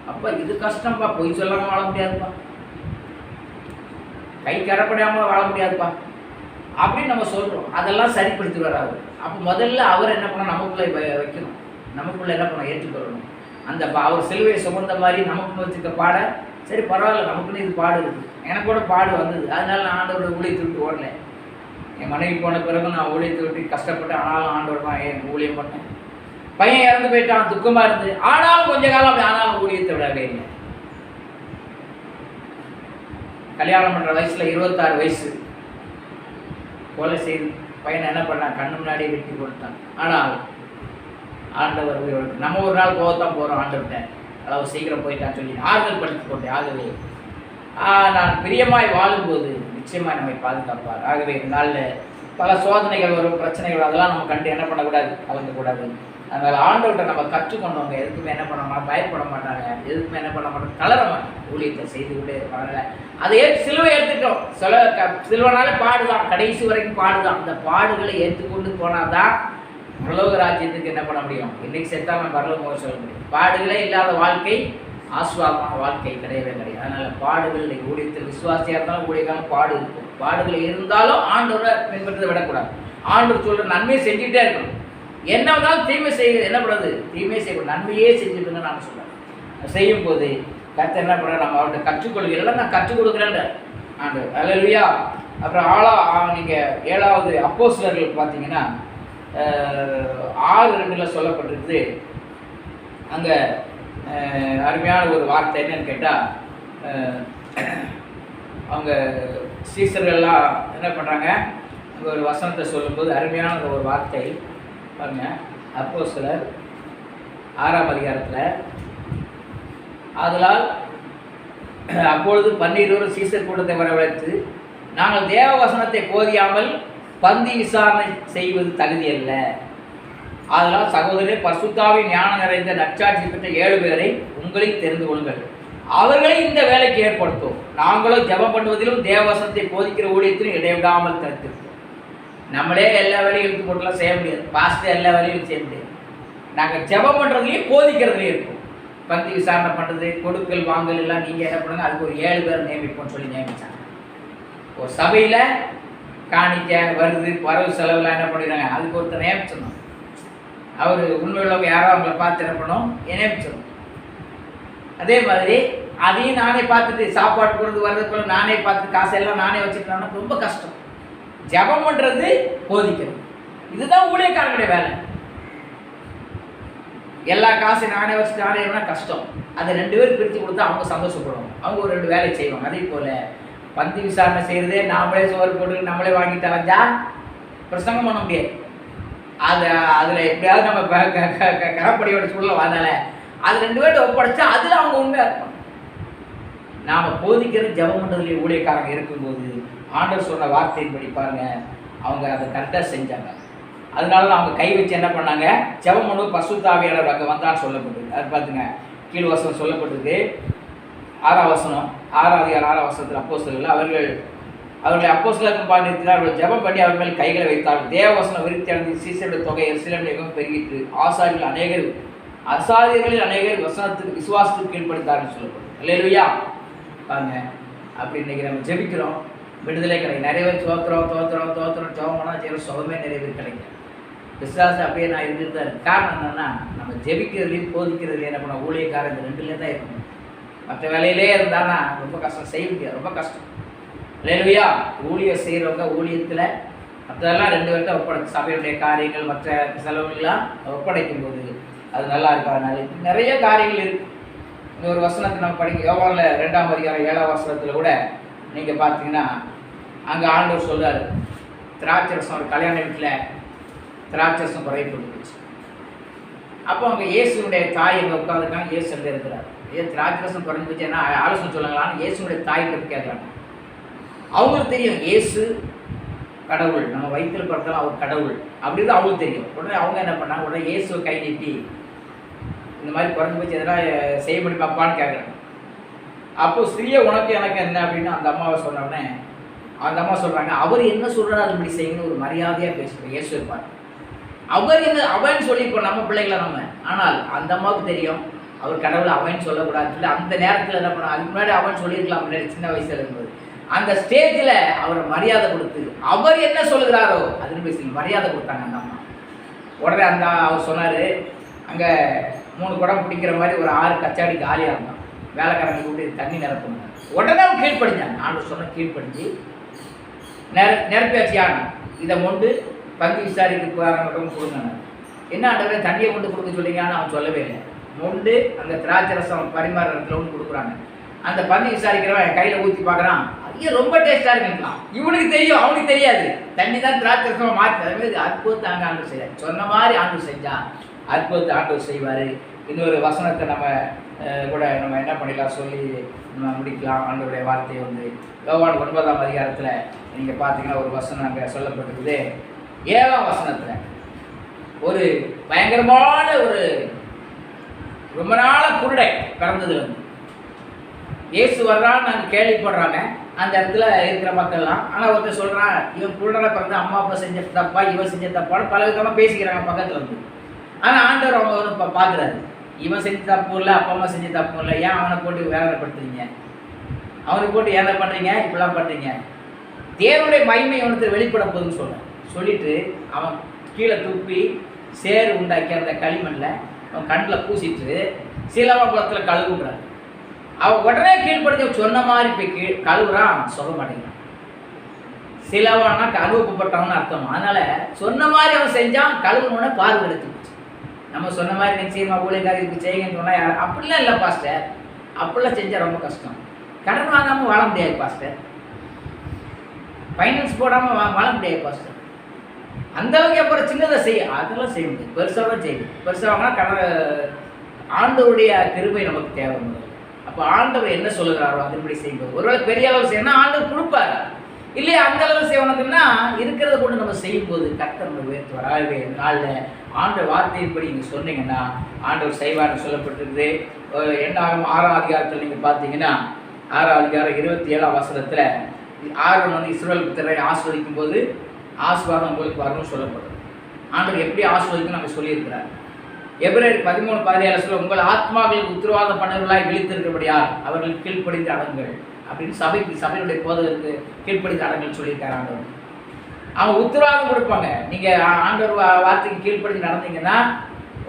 Speaker 1: அப்போ இது கஷ்டம்ப்பா, பொய் சொல்லாமல் வாழ முடியாதுப்பா, கை கரப்படாமல் வாழ முடியாதுப்பா அப்படின்னு நம்ம சொல்கிறோம். அதெல்லாம் சரிப்படுத்துவார் அவர். அப்போ முதல்ல அவர் என்ன பண்ண நமக்குள்ளே வைக்கணும், நமக்குள்ளே என்ன பண்ண ஏற்றுக்கொள்ளணும். அந்த அவர் சிலுவையை சுமந்த மாதிரி நமக்குன்னு வச்சுக்க பாட, சரி பரவாயில்ல, நமக்குன்னு இது பாடு இருக்குது, எனக்கு கூட பாடு வந்தது, அதனால நான் ஆண்டவரோட ஊழியத்தை விட்டு ஓடல. என் மனைவி போன பிறகு நான் ஊழியத்தை விட்டு கஷ்டப்பட்டேன், ஆனாலும் ஆண்டவர் தான் என் ஊழியம் பண்ணேன். பையன் இறந்து போயிட்டான், துக்கமாக இருந்தது, ஆனாலும் கொஞ்ச காலம் அப்படி ஆனாலும் ஊழியத்தை விடவே இல்லை. கல்யாணம் பண்ணுற வயசில் 26 வயசு கொலை செய்து பையனை என்ன பண்ணான், கண்ணு முன்னாடியே வெட்டி கொடுத்தான். ஆனால் ஆண்டவர் உயிரோடு. நம்ம ஒரு நாள் போகத்தான் போகிறோம் ஆண்டவர்கிட்ட, அளவு சீக்கிரம் போயிட்டான்னு சொல்லி ஆறுதல் படுத்தி கொண்டேன். ஆகவே நான் பிரியமாய் வாழும்போது நிச்சயமாக நம்மை பாதுகாப்பார். ஆகவே இந்த நாளில் பல சோதனைகள் வரும், பிரச்சனைகள், அதெல்லாம் நம்ம கண்டு என்ன பண்ணக்கூடாது, கலந்துக்கூடாது. அதனால் ஆண்டவர்கிட்ட நம்ம கற்றுக்கொண்டவங்க எதுக்குமே என்ன பண்ண மாட்டாங்க, பயப்பட மாட்டாங்க, எதுக்குமே என்ன பண்ண மாட்டாங்க, தளர மாட்டாங்க, ஊழியத்தை செய்து கொண்டே இருப்பாங்க. அதை சிலுவை ஏற்றுட்டோம், சிலுவனாலே பாடுதான், கடைசி வரைக்கும் பாடுதான். அந்த பாடுகளை ஏற்றுக்கொண்டு போனால் தான் பரலோக ராஜ்யத்துக்கு என்ன பண்ண முடியும். இன்னைக்கு செத்தால் நம்ம பரலோகம் சொல்ல முடியும். பாடுகளே இல்லாத வாழ்க்கை ஆசுவாகமான வாழ்க்கை கிடையவே கிடையாது. அதனால் பாடுகள் இன்னைக்கு ஊழியத்தில் விசுவாசியாக இருந்தாலும் ஊழியக்காலம் பாடு இருக்கும். பாடுகள் இருந்தாலும் ஆண்டோரை பின்பற்றதை விடக்கூடாது. ஆண்டவர் சொல்கிற நன்மையை செஞ்சுட்டே இருக்கணும். என்ன வந்தாலும் தீமை செய்ய என்ன பண்ணுறது, தீமையை செய்யக்கூடாது, நன்மையே செஞ்சுட்டுங்க நான் சொல்கிறேன். செய்யும் போது கர்த்தர் என்ன பண்ணுற, நம்ம அவர்கிட்ட கற்றுக்கொள்கிறேன், நான் கற்றுக் கொடுக்குறேன்ற ஆண்டவர். அல்லேலூயா. அப்புறம் நீங்கள் 7வது அப்போஸ்தலர்கள் பார்த்தீங்கன்னா 6:2 சொல்லப்பட்டிருக்குது. அங்கே அருமையான ஒரு வார்த்தை என்னன்னு கேட்டால், அவங்க சீசர்கள்லாம் என்ன பண்ணுறாங்க, அங்கே ஒரு வசனத்தை சொல்லும்போது அருமையான ஒரு வார்த்தை பாருங்க. அப்போஸ்தலர் 6ஆம் அதிகாரத்தில், ஆதலால் அப்பொழுது 12 சீசர் கூட்டத்தை வரவழைத்து, நாங்கள் தேவ வசனத்தை போதியாமல் பந்தி விசாரணை செய்வது தகுதி அல்ல. அதனால் சகோதரரே, பரிசுத்தாவின் ஞானம் நிறைந்த நற்சாட்சி பெற்ற 7 பேரை உங்களில் தெரிந்து கொள்ளுங்கள், அவர்களை இந்த வேலைக்கு ஏற்படுத்தும். நாங்களும் ஜெபம் பண்ணுவதிலும் தேவவசனத்தை போதிக்கிற ஊழியத்திலும் இடைவிடாமல் தடுத்திருக்கோம். நம்மளே எல்லா வேலையும் இழுத்து போட்டுலாம் செய்ய முடியாது, பாஸ்ட்டு எல்லா வேலையும் செய்ய முடியாது. நாங்கள் ஜெபம் பண்ணுறதுலையும் போதிக்கிறதுலையும் இருப்போம். பந்தி விசாரணை பண்ணுறது, கொடுக்கல் வாங்கல் எல்லாம் நீங்கள் என்ன பண்ணுங்க, அதுக்கு ஒரு 7 பேர் நியமிப்போம்னு சொல்லி நியமித்தாங்க. ஒரு சபையில் காணிக்க வருது, வரவு செலவுலாம் என்ன பண்ணிடுறாங்க, அதுக்கு ஒருத்தர் நியமிச்சிடணும். அவர் உண்மையுள்ளவங்க யாரோ அவங்கள பார்த்து என்ன பண்ணணும், நியமிச்சிடணும். அதே மாதிரி அதையும் நானே பார்த்துட்டு சாப்பாடு போகிறது வர்றதுக்குள்ள நானே பார்த்து காசெல்லாம் நானே வச்சுக்கிட்டோம்னா ரொம்ப கஷ்டம். ஜபம் பண்ணுறது, போதிக்கிறது, இதுதான் ஊழியக்காரங்களுடைய வேலை. எல்லா காசையும் நானே வச்சு நானே கஷ்டம். அதை 2 பேர் பிரித்து கொடுத்தா அவங்க சந்தோஷப்படுவாங்க, அவங்க ஒரு 2 வேலை செய்வாங்க. அதே போல் பந்தி விசாரணை செய்கிறதே நாமளே சோறு போட்டு நம்மளே வாங்கிட்டு அலைஞ்சா பிரசங்கம் பண்ண முடியாது. அதில் எப்படியாவது நம்ம கரப்படியோட சூழலை வந்தால அது 2 பேர்ட்ட ஒப்படைச்சா அதில் அவங்க உண்மையாக இருப்பாங்க. நாம் போதிக்கிறது ஜெபம் பண்ணுறதுலேயே ஊழியக்காரங்க இருக்கும்போது ஆண்டவர் சொன்ன வார்த்தையின்படி பாருங்க, அவங்க அதை கரெக்டாக செஞ்சாங்க. அதனால தான் அவங்க கை வச்சு என்ன பண்ணாங்க, ஜெபம் பண்ணும்போது பரிசுத்த ஆவியானவர் அங்கே வந்தான்னு சொல்லப்பட்டிருக்கு. அது பார்த்துங்க, கீழ் வசனம் சொல்லப்பட்டிருக்கு. 6ஆம் வசனம், 6ஆம் அதிகாரம் 6ஆம் வசனத்தில் அப்போஸ்தலர்கள் அவர்களை அப்போஸ்தலர்கள் பாடினார். அவர்கள் ஜெபம் பண்ணி அவர் மேல் கைகளை வைத்தார்கள். தேவவசனம் விருத்தி அடைந்து சீசருடைய தொகை எருசலேமில் பெருகிட்டு அசாரியர்களில் அநேகர் வசனத்துக்கு விசுவாசத்துக்கு கீழ்ப்படுத்தார்னு சொல்லப்படும். அல்லேலூயா. பாருங்க, அப்படி இன்னைக்கு நம்ம ஜெபிக்கிறோம், விடுதலை கிடைக்கும். நிறைய பேர் தோத்துறோம் ஜெபம் பண்ணால் செய்கிற சுகமே நிறைய பேர் கிடைக்கும். விசுவாசம் அப்படியே நான் இருந்துட்டு தான் இருக்கு. காரணம் என்னென்னா, நம்ம ஜெபிக்கிறதுலையும் போதிக்கிறதுலையும் என்ன பண்ண ஊழியக்காரன் இந்த 2லேயே தான் இருக்கணும். மற்ற வேலையிலே இருந்தானா ரொம்ப கஷ்டம், செய்ய முடியாது, ரொம்ப கஷ்டம். அல்லேலூயா. ஊழியர் செய்கிறவங்க ஊழியத்தில் மற்றதெல்லாம் 2 பேர்கிட்ட ஒப்படைச்சு சபையுடைய காரியங்கள் மற்ற செலவுகள்லாம் ஒப்படைக்கும் போது அது நல்லா இருக்கும். அதனால நிறைய காரியங்கள் இருக்குது. இன்னொரு வசனத்தை நம்ம படிக்க, யோவானில் 2ஆம் அதிகாரம் 7ஆம் வசனத்தில் கூட நீங்கள் பார்த்தீங்கன்னா அங்கே ஆண்டவர் சொல்கிறார், திராட்சரசம் ஒரு கல்யாண வீட்டில் திராட்சரசம் குறைப்பட்டுச்சு. அப்போ அவங்க இயேசுடைய தாய் அங்கே உட்காந்துருக்காங்க, இயேசு அங்கே இருக்கிறார். ஏன் திராட்சரசம் குறைஞ்சி போச்சு என்ன ஆலோசனை சொல்லுங்களான்னு இயேசுடைய தாய்கிட்ட கேட்குறாங்க. அவங்களுக்கு தெரியும் இயேசு கடவுள், நம்ம வயிற்றில் பிறந்தாலும் அவர் கடவுள் அப்படின்னு அவங்களுக்கு தெரியும். உடனே அவங்க என்ன பண்ணாங்க, உடனே இயேசுவை கை நீட்டி இந்த மாதிரி குறைஞ்சி போச்சு எதனால் செய்ய முடியுமாப்பான்னு கேட்குறாங்க. அப்போ ஸ்திரீய உனக்கு எனக்கு என்ன அப்படின்னு அந்த அம்மாவை சொன்னோடனே அந்த அம்மா சொல்கிறாங்க, அவர் என்ன சொல்கிறாரு அதுபடி செய்யணும்னு ஒரு மரியாதையாக பேசுகிறேன். இயேசு இருப்பார், அவர் என்ன அவன் சொல்லியிருப்போம் நம்ம பிள்ளைகளை நம்ம. ஆனால் அந்த அம்மாவுக்கு தெரியும் அவர் கடவுளை அவன் சொல்லக்கூடாதுன்னு சொல்லி அந்த நேரத்தில் என்ன பண்ண, அதுக்கு முன்னாடி அவன் சொல்லியிருக்கலாம் முன்னாடி சின்ன வயசில் இருக்கும்போது. அந்த ஸ்டேஜில் அவரை மரியாதை கொடுத்து அவர் என்ன சொல்லுகிறாரோ அதுன்னு பேசி மரியாதை கொடுத்தாங்க அந்த அம்மா. உடனே அந்த அவர் சொன்னார், அங்கே 3 குடம் பிடிக்கிற மாதிரி ஒரு 6 கச்சாடி காலியாக இருந்தான், வேலைக்காரங்க கூப்பிட்டு தண்ணி நிரப்புங்க. உடனே அவன் கீழ்ப்படிஞ்சாங்க. ஆண்டு சொன்ன கீழ்ப்படிஞ்சு நிரப்பியாச்சியான இதை கொண்டு பங்கு விசாரிக்கு மட்டும் கொடுங்க. என்ன ஆண்டவரே தண்ணியை கொண்டு கொடுக்க சொல்லிங்கன்னு அவன் சொல்லவே இல்லை. மொண்டு அந்த திராட்சை ரசம் பரிமாற இடத்துல ஒன்று கொடுக்குறாங்க. அந்த பந்தி விசாரிக்கிறவன் கையில் ஊற்றி பார்க்குறான், ஐயோ ரொம்ப டேஸ்ட்டாக இருக்குங்களாம். இவனுக்கு தெரியும் அவனுக்கு தெரியாது தண்ணி தான் திராட்சை ரசமாக மாற்றி. அதுமாதிரி அற்புதத்தை அங்கே ஆண்டு செய்ய சொன்ன மாதிரி ஆண்டு செஞ்சான், அற்புதத்தை ஆண்டு செய்வார். இன்னொரு வசனத்தை நம்ம கூட நம்ம என்ன பண்ணிடலாம் சொல்லி நம்ம முடிக்கலாம். ஆண்டவருடைய வார்த்தையை வந்து யோவான் 9ஆம் அதிகாரத்தில் நீங்கள் பார்த்தீங்கன்னா ஒரு வசனம் அங்கே சொல்லப்பட்டிருக்குது. 7ஆம் வசனத்தில் ஒரு பயங்கரமான ஒரு ரொம்ப நாள குருடை பிறந்தது வந்து இயேசு வர்றான்னு நாங்கள் கேள்விப்படுறாங்க அந்த இடத்துல இருக்கிற மக்கள்லாம். ஆனால் ஒருத்தர் சொல்கிறான், இவன் குருடனை பிறந்த அம்மா அப்பா செஞ்ச தப்பா இவன் செஞ்ச தப்பான்னு பல விதமாக பேசிக்கிறாங்க பக்கத்தில் வந்து. ஆனால் ஆண்டவர் அவங்க இப்போ பார்க்குறாரு, இவன் செஞ்ச தப்பு இல்லை அப்பா அம்மா செஞ்ச தப்பு இல்லை, ஏன் அவனை போட்டு வேதனைப்படுத்துறீங்க, அவனுக்கு போட்டு ஏன் பண்ணுறீங்க இப்படிலாம் பண்ணுறீங்க. தேவனுடைய மகிமை அவனுக்கு வெளிப்பட போகுதுன்னு சொல்லிட்டு அவன் கீழே துப்பி சேறு உண்டாக்கி அந்த களிமண்ணில் அவன் கண்ணில் பூசிட்டு சிலவகுளத்தில் கழுவுறான். அவன் உடனே கீழ்படுத்தி சொன்ன மாதிரி போய் கழுவுறான், சொல்ல மாட்டேங்கிறான். சிலவானா அனுபவப்பட்டவன்னு அர்த்தம். அதனால சொன்ன மாதிரி அவன் செஞ்சான், கழுவுனோடனே பார்வை எடுத்துக்கிச்சு. நம்ம சொன்ன மாதிரி நிச்சயமாக ஊழியக்காரருக்கு செய்யுங்கன்னு சொன்னால் அப்படிலாம் இல்லை பாஸ்டர், அப்படிலாம் செஞ்சால் ரொம்ப கஷ்டம். கடன் வாங்காமல் வாழ முடியாது பாஸ்டர், ஃபைனான்ஸ் போடாமல் வாழ முடியாது பாஸ்டர். அந்த அளவுக்கு அப்புறம் சின்னதை செய்ய அதெல்லாம் செய்ய முடியாது, பெருசாக தான் செய்யணும். பெருசாக வாங்கினா ஆண்டவருடைய கிருபை நமக்கு தேவை. அப்போ ஆண்டவர் என்ன சொல்லுகிறாரோ அதுபடி செய்வோம். ஒருவேளை பெரிய அளவு செய்யணும்னா ஆண்டவர் கொடுப்பாரு, இல்லையா அந்த அளவு செய்வனுக்குன்னா இருக்கிறத கொண்டு நம்ம செய்யும்போது கர்த்தர் நம்ம உயர்த்துவார். ஆகவே நாளில் ஆண்டவர் வார்த்தையின்படி நீங்கள் சொன்னீங்கன்னா ஆண்டவர் செய்வார்னு சொல்லப்பட்டிருக்குது. என்னாகும் 6ஆம் அதிகாரத்தில் நீங்கள் பார்த்தீங்கன்னா 6ஆம் அதிகாரம் 27ஆம் வசனத்தில் ஆரோன் வந்து இஸ்ரவேல் புத்திரரை ஆசீர்வதிக்கும் போது ஆசீர்வாதம் உங்களுக்கு வரணும்னு சொல்லப்படும். ஆண்டவர் எப்படி ஆசீர்வதிக்கும் நம்ம சொல்லியிருக்கிறார். எபிரேயர் 13:17 உங்கள் ஆத்மாக்களுக்கு உத்தரவாதம் பண்ணவர்களாய் விழித்திருக்கிறபடியால் அவர்கள் கீழ்ப்படிந்து அடங்குங்கள் அப்படின்னு சபையுடைய போதகருக்கு கீழ்ப்படிந்து அடங்கல் சொல்லியிருக்காரு ஆண்டவர். அவங்க உத்தரவாதம் கொடுப்பாங்க. நீங்கள் ஆண்டவர் வார்த்தைக்கு கீழ்ப்படிந்து நடந்தீங்கன்னா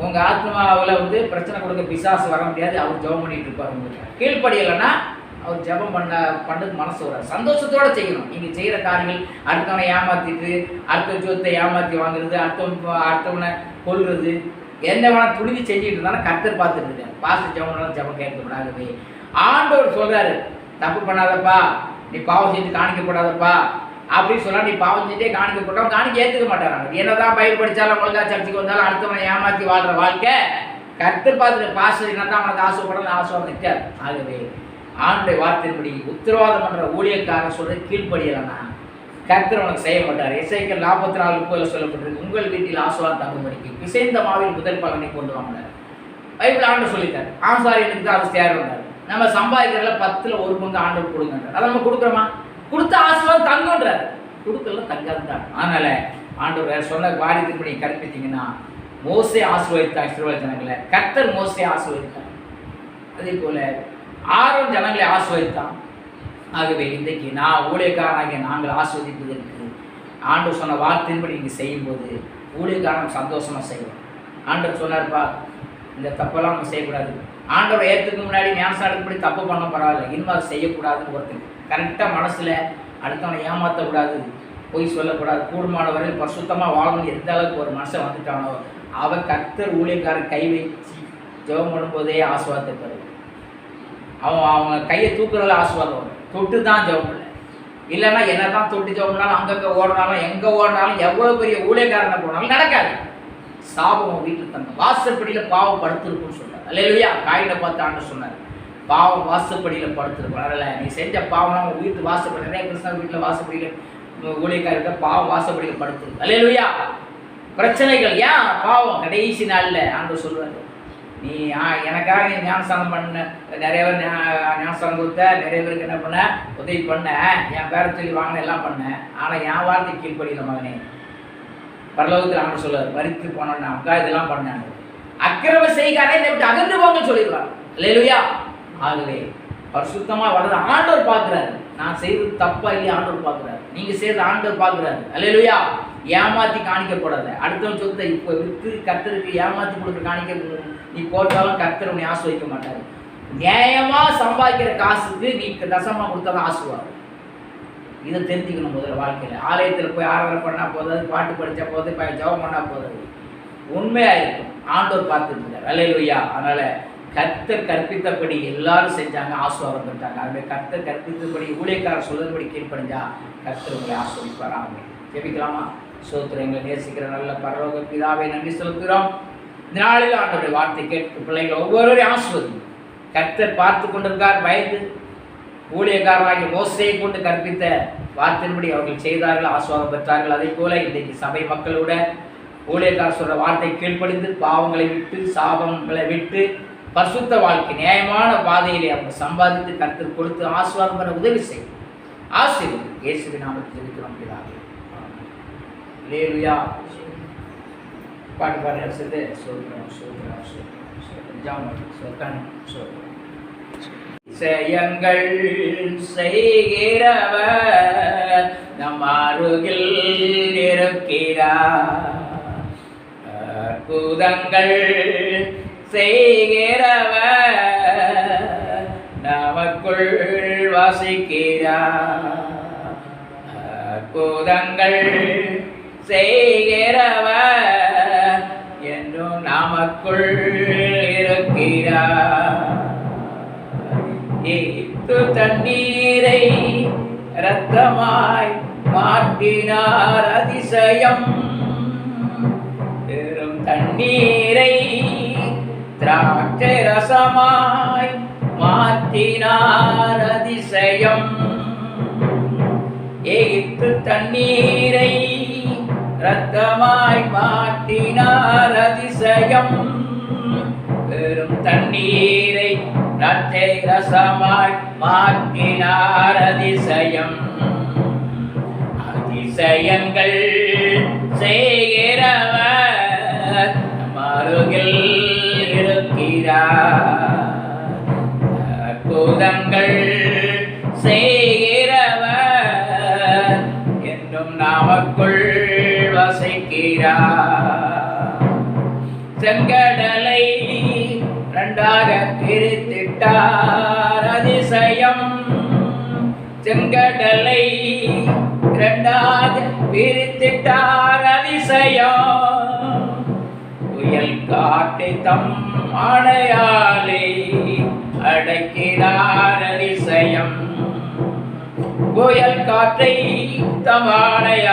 Speaker 1: உங்கள் ஆத்மாவில் வந்து பிரச்சனை கொடுக்க பிசாசு வர முடியாது. அவர் ஜெபம் பண்ணிட்டு இருப்பார். உங்களுக்கு கீழ்ப்படியலைன்னா அவர் ஜெபம் பண்ணது மனசு வராது. சந்தோஷத்தோடு செய்யணும். நீங்கள் செய்கிற காரியங்கள் அடுத்தவனை ஏமாற்றிட்டு அடுத்த ஜோத்தை ஏமாற்றி வாங்குறது, அடுத்தவனை கொள்வது என்ன வேணால் துணிஞ்சு செஞ்சுட்டு இருந்தாலும் கர்த்தர் பார்த்துட்டு இருக்காரு. பாஸ்டர் ஜெபம் ஜெபம் கேட்கப்படாதவே ஆண்டவர் சொல்கிறாரு, தப்பு பண்ணாதப்பா, நீ பாவம் செஞ்சு காணிக்கப்படாதப்பா அப்படின்னு சொன்னால் நீ பாவம் செஞ்சே காணிக்கப்பட்டோம் காணிக்க ஏற்றுக்க மாட்டாங்க. என்னதான் பயிர் படித்தாலும் ஒழுங்கா சர்ச்சுக்கு வந்தாலும் அடுத்தவனை ஏமாற்றி வாழ்கிற வாழ்க்கை கர்த்தர் பார்த்துட்டு பாஸ்டர் என்ன தான் அவனுக்கு ஆசைப்படணும் ஆசைவாதம் நிற்காது. ஆகவே ஆண்டுடைய வார்த்தையின்படி உத்தரவாதம் பண்ணுற ஊழியக்காரன் சொல்கிறது கீழ்ப்படியலைன்னா கர்த்தர் உனக்கு செய்ய மாட்டார். எசேக்கியேல் 44:30 சொல்லப்பட்டிருக்கு, உங்கள் வீட்டில் ஆசீர்வாதம் தங்கும்படிக்கு பிசைந்த மாவில் முதல் பலனை கொண்டு வாங்கினார். பைபிள் ஆண்டு சொல்லிட்டார். ஆசாரியனுக்கு தான் அது தேவை வந்தார். நம்ம சம்பாதிக்கிறதுல 10ல் 1 பங்கு ஆண்டவர் கொடுங்கன்றார். அதை நம்ம கொடுக்குறோமா? கொடுத்த ஆசீர்வாதம் தங்குன்றார், கொடுக்கல தங்காதுதான். அதனால ஆண்டவர் சொன்ன வாரியத்தின்படி கற்பித்தீங்கன்னா மோசே ஆசீர்வதித்தார் இஸ்ரவேல் ஜனங்களை, கர்த்தர் மோசே ஆசீர்வதித்தார். அதே போல ஆரோன் ஜனங்களை ஆசீர்வதித்தான். ஆகவே இன்றைக்கு நான் ஊழியக்காரனாகிய நாங்கள் ஆஸ்வதிப்பதற்கு ஆண்டவர் சொன்ன வார்த்தையின்படி நீங்கள் செய்யும்போது ஊழியக்காரன் சந்தோஷமாக செய்வோம். ஆண்டவர் சொன்னார்ப்பா இந்த தப்பெல்லாம் நம்ம செய்யக்கூடாது. ஆண்டவரை ஏற்றுக்கு முன்னாடி ஞானசானப்படி தப்பு பண்ண பரவாயில்ல, இனிமே அதை செய்யக்கூடாதுன்னு ஒருத்தர் கரெக்டாக மனசில் அடுத்தவனை ஏமாற்றக்கூடாது, பொய் சொல்லக்கூடாது, கூடுமான வரையில் பரிசுத்தமாக வாழணும் எந்த அளவுக்கு ஒரு மனுஷன் வந்துட்டானோ அவன் கர்த்தர் ஊழியக்காரன் கை வச்சு ஜெபம் பண்ணும்போதே ஆசீர்வாதத்தை பெறும். அவங்க கையை தூக்குறதுல ஆசீர்வாதம் வரும். தொட்டு தான் ஜெபம் இல்லை, இல்லைன்னா என்ன தான் தொட்டு ஜெபம் பண்ணாலும் அங்கங்கே ஓடினாலும் எங்கே ஓடினாலும் எவ்வளோ பெரிய ஊழியக்காரனை போனாலும் நடக்காது. சாபம் வீட்டில் தங்க வாசற்படியில் பாவம் படுத்திருக்குன்னு சொன்னார். அல்லேலூயா. காயினை பார்த்து ஆண்டு சொன்னார், பாவம் வாசப்படியில் படுத்துருக்கோம். அதில் நீ செஞ்ச பாவம்லாம் உங்கள் வீட்டு வாசப்படி, நிறைய கிறிஸ்தவ வீட்டில் வாசப்படியில் ஊழியக்காரர்கிட்ட பாவம் வாசப்படியில் படுத்துருக்கு. அல்லேலூயா. பிரச்சனைகள் ஏன் பாவம் கடைசி நாளில் ஆண்டவர் சொல்லுவார், நீ எனக்காக நீ ஞானஸ்தானம் பண்ண, நிறைய பேர் ஞானஸ்தானம் கொடுத்த, நிறைய பேருக்கு என்ன பண்ண உதவி பண்ண, என் பேரை சொல்லி வாங்கின எல்லாம் பண்ணேன், ஆனால் என் வார்த்தை கீழ்ப்படியில மகனே. பரலோகத்தில் ஆண்டு சொல்லுவார், மரித்து போனோன்னு நமக்கா இதெல்லாம் பண்ணாங்க. அக்கிரம செய்காரே இதை விட்டு அகன்று போங்க சொல்லிடுவாங்க. அல்லேலூயா. ஆகவே பரிசுத்தமாக வளர ஆண்டவர் பார்க்குறாரு. நான் செய்வது தப்பா இல்லையா ஆண்டவர் பார்க்குறாரு. நீங்கள் செய்வது ஆண்டவர் பார்க்குறாரு. அல்லேலூயா. ஏமாற்றி காணிக்கப்படாத. அடுத்தவன் சொத்தை இப்போ விற்று கர்த்தருக்கு ஏமாற்றி கொடுக்குற காணிக்க நீ போட்டாலும் கர்த்தர் உன்னை ஆசிர்வதிக்க மாட்டார். நியாயமாக சம்பாதிக்கிற காசுக்கு நீ தசமாக கொடுத்தாலும் ஆசுவார். இதை தெரிஞ்சுக்கணும் முதல்ல வாழ்க்கையில். ஆலயத்தில் போய் ஆராதனை பண்ணால் போதாது, பாட்டு படித்தா போது, ஜெபம் பண்ணால் போதாது. உண்மையாக இருக்கும். ஆண்டவர் பார்த்துட்டு இருக்கார். அல்லேலூயா. அதனால் கர்த்தர் கற்பித்தபடி எல்லாரும் செஞ்சாங்க, ஆசீர்வாதம் பெற்றாங்க. அதுமாதிரி கர்த்தர் கற்பித்தபடி ஊழியக்காரர் சொல்லும்படி கீழ்ப்படிஞ்சா கர்த்தர் உங்களை ஆசீர்வதிப்பார். ஆமென். ஜெபிக்கலாமா? சோத்திரம். எங்களை நேசிக்கிற நல்ல பரலோக பிதாவே நன்றி செலுத்துகிறோம். இந்த நாளில் ஆண்டவருடைய வார்த்தை கேட்டு பிள்ளைகள் ஒவ்வொருவரையும் ஆசீர்வதி. கர்த்தர் பார்த்து கொண்டிருக்கார். பயந்து ஊழியக்காரராகிய மோசேயை கொண்டு கற்பித்த வார்த்தையின்படி அவர்கள் செய்தார்கள், ஆசீர்வாதம் பெற்றார்கள். அதே போல இன்றைக்கு சபை மக்களோட ஊழியக்காரர் சொல்ற வார்த்தை கீழ்ப்படிந்து பாவங்களை விட்டு சாபங்களை விட்டு பரிசுத்த வாழ்க்கை நியாயமான பாதையிலே அவங்க சம்பாதித்து கர்த்தர் கொடுத்து ஆசீர்வாதம் பண்ண உதவி செய்யும். ஆசீர்வாதம் இயேசுவின் நாமத்தில் ஜெபிக்கிறோம் பிதாவே. அல்லேலூயா. பாட்டு பாடுற இடத்துல சொல்கிறோம் சொல்கிறோம் சொல்கிறோம் சொல்கிறோம் ஜாமன் சொல்கிறேன் சொல்கிறோம். செயங்கள் செய்கிறவர் நம் அருகில் இருக்கிறார். அற்புதங்கள் செய்கிறவர் நமக்குள் வசிக்கிறார். அற்புதங்கள் செய்கிறவர் என்றும் நமக்குள் இருக்கிறார். தண்ணீரை இரத்தமாய் மாற்றினார் அதிசயம். பெரும் தண்ணீரை திராட்சை ரசமாய் மாற்றினார் அதிசயம். எகிப்து தண்ணீரை இரத்தமாய் மாற்றினார் அதிசயம். பெரும் தண்ணீரை திராட்சை ரசமாய் மாற்றினார் அதிசயம். அதிசயங்கள் செய்கிறவர் நம் அருகில் இருக்கிறார். அற்புதங்கள் செய்கிறவர் என்றும் நமக்குள் வசிக்கிறார். செங்கடலை இரண்டாக பிரித்திட்டார் அதிசயம். செங்கடலை இரண்டாக பிரித்திட்டார் அதிசயம். புயல் காட்டை தம் ஆணையாலே அடக்கிறார் அதிசயம். புயல் காற்றை தம் ஆணையால்